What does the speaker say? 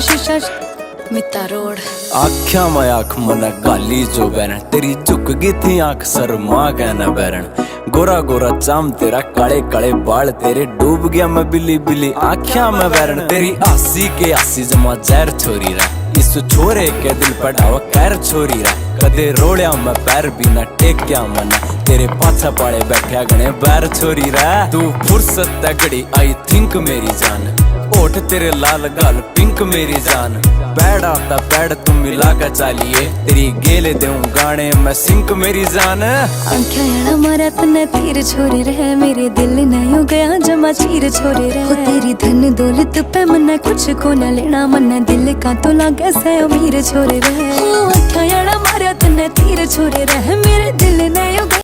शीशा मिता रोड आख्या मैं आख मन गाली जो बैरन तेरी झुक गई थी आंख शर्मा गया न बैरन गोरा गोरा चाम तेरा काले काले बाल तेरे डूब गया मैं बिल्ली बिल्ली आख्या मैं बैरन तेरी आसी के आसी जमा जहर छोरी रा इस छोरे के दिल पढ़ावा कैर छोरी रा कदे रोड़िया मैं पैर बिना टेक्या मना तेरे पाछा पाड़े बैठा गणे बैर छोरी रा तू फुर्सत तगड़ी आई थिंक मेरी जान ओठ तेरे लाल गाल पिंक मेरी जान पैड आता पैड तुम मिला कर चालिए तेरी गेले देऊं गाने मैं सिंक मेरी जान आंखें मारा तने तीर छोरे रहे मेरे दिल ने हो गया जमा चीर छोरे रहे तेरी धन दौलत पे मन्ना कुछ को न लेना मन्ना दिल का तो लागे से अमीर छोरे रहे आंखें मारा तने तीर छोरे रहे मेरे दिल ने हो